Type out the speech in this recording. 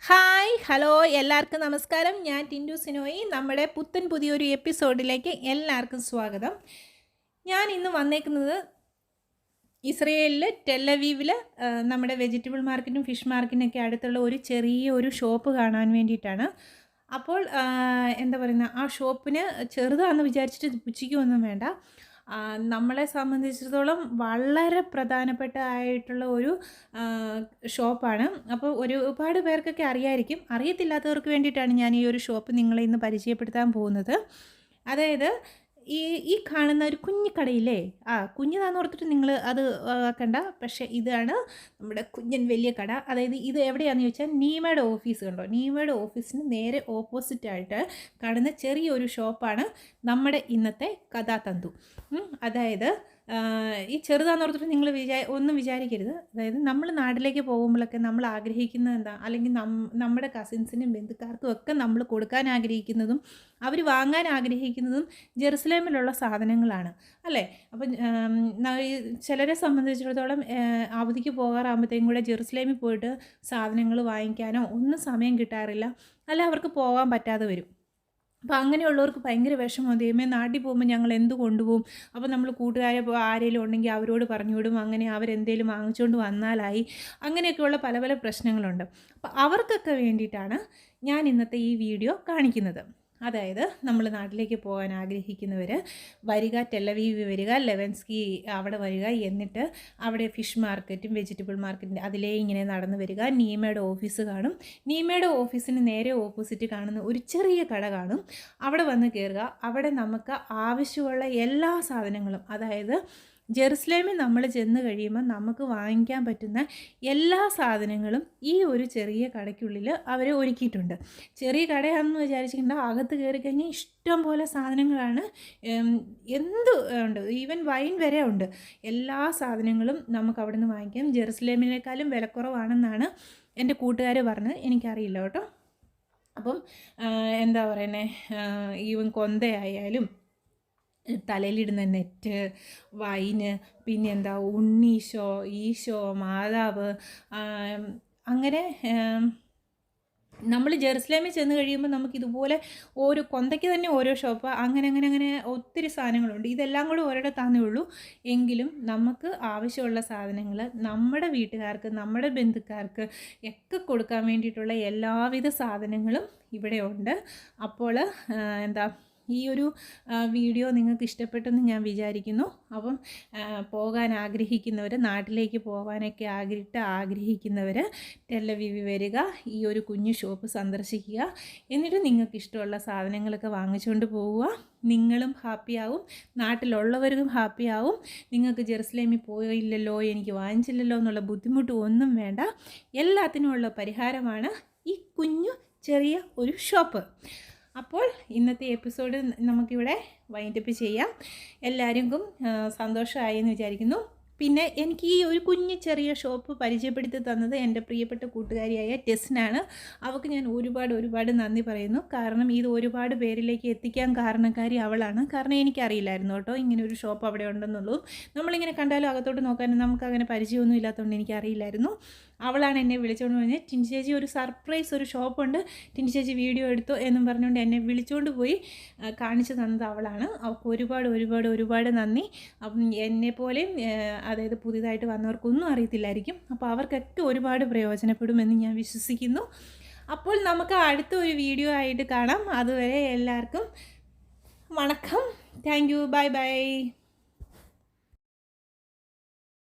Hi hello എല്ലാവർക്കും നമസ്കാരം. ഞാൻ ടിൻഡു സിനോയി. നമ്മുടെ പുതിയൊരു എപ്പിസോഡിലേക്ക് എല്ലാവർക്കും സ്വാഗതം. ഞാൻ ഇന്ന് വന്നേക്കുന്നത് ഇസ്രയേലിൽ ടെല്ലവീവിൽ നമ്മുടെ വെജിറ്റബിൾ മാർക്കറ്റും ഫിഷ് മാർക്കറ്റിനൊക്കെ അടുത്തുള്ള ഒരു ചെറിയൊരു ഷോപ്പ് കാണാൻ വേണ്ടിയിട്ടാണ്. അപ്പോൾ എന്താ പറയുന്നത്, ആ ഷോപ്പിന് ചെറുതാണെന്ന് വിചാരിച്ചിട്ട് പുച്ഛിക്കൊന്നും വേണ്ട. നമ്മളെ സംബന്ധിച്ചിടത്തോളം വളരെ പ്രധാനപ്പെട്ട ആയിട്ടുള്ള ഒരു ഷോപ്പാണ്. അപ്പോൾ ഒരുപാട് പേർക്കൊക്കെ അറിയായിരിക്കും. അറിയത്തില്ലാത്തവർക്ക് വേണ്ടിയിട്ടാണ് ഞാൻ ഈ ഒരു ഷോപ്പ് നിങ്ങളെ ഇന്ന് പരിചയപ്പെടുത്താൻ പോകുന്നത്. അതായത് ഈ കാണുന്ന ഒരു കുഞ്ഞു കടയില്ലേ, കുഞ്ഞിതാന്ന് ഓർത്തിട്ട് നിങ്ങൾ അത് ആക്കണ്ട. പക്ഷേ ഇതാണ് നമ്മുടെ കുഞ്ഞൻ വലിയ കട. അതായത് ഇത് എവിടെയാണെന്ന് ചോദിച്ചാൽ നീമയുടെ ഓഫീസ് കണ്ടോ, നീമയുടെ ഓഫീസിന് നേരെ ഓപ്പോസിറ്റായിട്ട് കാണുന്ന ചെറിയൊരു ഷോപ്പാണ് നമ്മുടെ ഇന്നത്തെ കഥാതന്തു. അതായത് ഈ ചെറുതാന്ന് ഓർത്തിട്ട് നിങ്ങൾ ഒന്നും വിചാരിക്കരുത്. അതായത് നമ്മൾ നാട്ടിലേക്ക് പോകുമ്പോഴൊക്കെ നമ്മൾ ആഗ്രഹിക്കുന്നത് എന്താ, അല്ലെങ്കിൽ നമ്മുടെ കസിൻസിനും ബന്ധുക്കാർക്കും ഒക്കെ നമ്മൾ കൊടുക്കാൻ ആഗ്രഹിക്കുന്നതും അവർ വാങ്ങാൻ ആഗ്രഹിക്കുന്നതും ജെറുസലേമിലുള്ള സാധനങ്ങളാണ് അല്ലേ. അപ്പം ചിലരെ സംബന്ധിച്ചിടത്തോളം അവധിക്ക് പോകാറാകുമ്പോഴത്തേക്കും കൂടെ ജെറുസലേമിൽ പോയിട്ട് സാധനങ്ങൾ വാങ്ങിക്കാനോ ഒന്നും സമയം കിട്ടാറില്ല, അല്ല അവർക്ക് പോകാൻ പറ്റാതെ വരും. അപ്പോൾ അങ്ങനെയുള്ളവർക്ക് ഭയങ്കര വിഷമം. ദൈവമേ, നാട്ടിൽ പോകുമ്പോൾ ഞങ്ങൾ എന്ത് കൊണ്ടുപോകും? അപ്പോൾ നമ്മൾ കൂട്ടുകാരെ ആരെങ്കിലും ഉണ്ടെങ്കിൽ അവരോട് പറഞ്ഞു വിടും, അങ്ങനെ അവരെന്തെങ്കിലും വാങ്ങിച്ചുകൊണ്ട് വന്നാലായി, അങ്ങനെയൊക്കെയുള്ള പല പല പ്രശ്നങ്ങളുണ്ട്. അപ്പോൾ അവർക്കൊക്കെ വേണ്ടിയിട്ടാണ് ഞാൻ ഇന്നത്തെ ഈ വീഡിയോ കാണിക്കുന്നത്. അതായത് നമ്മൾ നാട്ടിലേക്ക് പോകാൻ ആഗ്രഹിക്കുന്നവർ വരിക, ടെല്ലവീവ് വരിക, ലെവൻസ്കി അവിടെ വരിക, എന്നിട്ട് അവിടെ ഫിഷ് മാർക്കറ്റും വെജിറ്റബിൾ മാർക്കറ്റിൻ്റെ അതിലേ ഇങ്ങനെ നടന്നു വരിക. നീമയുടെ ഓഫീസ് കാണും. നീമയുടെ ഓഫീസിന് നേരെ ഓപ്പോസിറ്റ് കാണുന്ന ഒരു ചെറിയ കട കാണും. അവിടെ വന്ന് കയറുക. അവിടെ നമുക്ക് ആവശ്യമുള്ള എല്ലാ സാധനങ്ങളും, അതായത് ജെറുസലേമിൽ നമ്മൾ ചെന്ന് കഴിയുമ്പോൾ നമുക്ക് വാങ്ങിക്കാൻ പറ്റുന്ന എല്ലാ സാധനങ്ങളും ഈ ഒരു ചെറിയ കടയ്ക്കുള്ളിൽ അവർ ഒരുക്കിയിട്ടുണ്ട്. ചെറിയ കടയാണെന്ന് വിചാരിച്ചിട്ടുണ്ടെങ്കിൽ അകത്ത് കയറി കഴിഞ്ഞാൽ ഇഷ്ടം പോലെ സാധനങ്ങളാണ്. എന്ത് ഉണ്ട്, ഈവൻ വൈൻ വരെ ഉണ്ട്. എല്ലാ സാധനങ്ങളും നമുക്ക് അവിടെ നിന്ന് വാങ്ങിക്കാം. ജെറുസലേമിനേക്കാളും വിലക്കുറവാണെന്നാണ് എൻ്റെ കൂട്ടുകാർ പറഞ്ഞത്. എനിക്കറിയില്ല കേട്ടോ. അപ്പം എന്താ പറയുന്നത്, ഈവൻ കൊന്തയായാലും തലയിലിടുന്ന നെറ്റ്, വൈന്, പിന്നെ എന്താ ഉണ്ണീശോ, ഈശോ, മാതാവ്, അങ്ങനെ നമ്മൾ ജെറുസലേമിൽ ചെന്ന് കഴിയുമ്പോൾ നമുക്കിതുപോലെ ഓരോ കൊന്തയ്ക്ക് തന്നെ ഓരോ ഷോപ്പ്, അങ്ങനെ ഒത്തിരി സാധനങ്ങളുണ്ട്. ഇതെല്ലാം കൂടെ ഒരിടത്താന്നേ ഉള്ളൂ. എങ്കിലും നമുക്ക് ആവശ്യമുള്ള സാധനങ്ങൾ നമ്മുടെ വീട്ടുകാർക്ക്, നമ്മുടെ ബന്ധുക്കാർക്ക് ഒക്കെ കൊടുക്കാൻ വേണ്ടിയിട്ടുള്ള എല്ലാവിധ സാധനങ്ങളും ഇവിടെ ഉണ്ട്. അപ്പോൾ ഈ ഒരു വീഡിയോ നിങ്ങൾക്ക് ഇഷ്ടപ്പെട്ടെന്ന് ഞാൻ വിചാരിക്കുന്നു. അപ്പം പോകാൻ ആഗ്രഹിക്കുന്നവർ, നാട്ടിലേക്ക് പോകാനൊക്കെ ആഗ്രഹിക്കുന്നവർ ടെല്ലവീവ് വരിക, ഈ ഒരു കുഞ്ഞു ഷോപ്പ് സന്ദർശിക്കുക. എന്നിട്ട് നിങ്ങൾക്ക് ഇഷ്ടമുള്ള സാധനങ്ങളൊക്കെ വാങ്ങിച്ചുകൊണ്ട് പോവുക. നിങ്ങളും ഹാപ്പിയാവും, നാട്ടിലുള്ളവർക്കും ഹാപ്പിയാവും. നിങ്ങൾക്ക് ജെറുസലേമിൽ പോയില്ലല്ലോ, എനിക്ക് വാങ്ങിച്ചില്ലല്ലോ എന്നുള്ള ബുദ്ധിമുട്ട് ഒന്നും വേണ്ട. എല്ലാത്തിനുമുള്ള പരിഹാരമാണ് ഈ കുഞ്ഞു ചെറിയ ഒരു ഷോപ്പ്. അപ്പോൾ ഇന്നത്തെ എപ്പിസോഡ് നമുക്കിവിടെ വൈൻഡപ്പ് ചെയ്യാം. എല്ലാവർക്കും സന്തോഷമായി എന്ന് വിചാരിക്കുന്നു. പിന്നെ എനിക്ക് ഈ ഒരു കുഞ്ഞു ചെറിയ ഷോപ്പ് പരിചയപ്പെടുത്തി തന്നത് എൻ്റെ പ്രിയപ്പെട്ട കൂട്ടുകാരിയായ ടെസ്നാണ്. അവൾക്ക് ഞാൻ ഒരുപാട് നന്ദി പറയുന്നു. കാരണം ഇത് ഒരുപാട് പേരിലേക്ക് എത്തിക്കാൻ കാരണക്കാരി അവളാണ്. കാരണം എനിക്കറിയില്ലായിരുന്നു കേട്ടോ ഇങ്ങനെ ഒരു ഷോപ്പ് അവിടെ ഉണ്ടെന്നുള്ളതും. നമ്മളിങ്ങനെ കണ്ടാലും അകത്തോട്ട് നോക്കാനും നമുക്കങ്ങനെ പരിചയമൊന്നും ഇല്ലാത്തതുകൊണ്ട് എനിക്കറിയില്ലായിരുന്നു. അവളാണ് എന്നെ വിളിച്ചുകൊണ്ട് പറഞ്ഞത്, ടിൻഡു ചേച്ചി ഒരു സർപ്രൈസ് ഒരു ഷോപ്പുണ്ട്, ടിൻഡു ചേച്ചി വീഡിയോ എടുത്തു എന്നും പറഞ്ഞുകൊണ്ട് എന്നെ വിളിച്ചുകൊണ്ട് പോയി കാണിച്ചു തന്നത് അവളാണ്. അവൾക്ക് ഒരുപാട് നന്ദി. അപ്പം എന്നെപ്പോലെയും അതായത് പുതിയതായിട്ട് വന്നവർക്കൊന്നും അറിയത്തില്ലായിരിക്കും. അപ്പോൾ അവർക്കൊക്കെ ഒരുപാട് പ്രയോജനപ്പെടുമെന്ന് ഞാൻ വിശ്വസിക്കുന്നു. അപ്പോൾ നമുക്ക് അടുത്ത ഒരു വീഡിയോ ആയിട്ട് കാണാം. അതുവരെ എല്ലാവർക്കും വണക്കം. Thank you. ബൈ.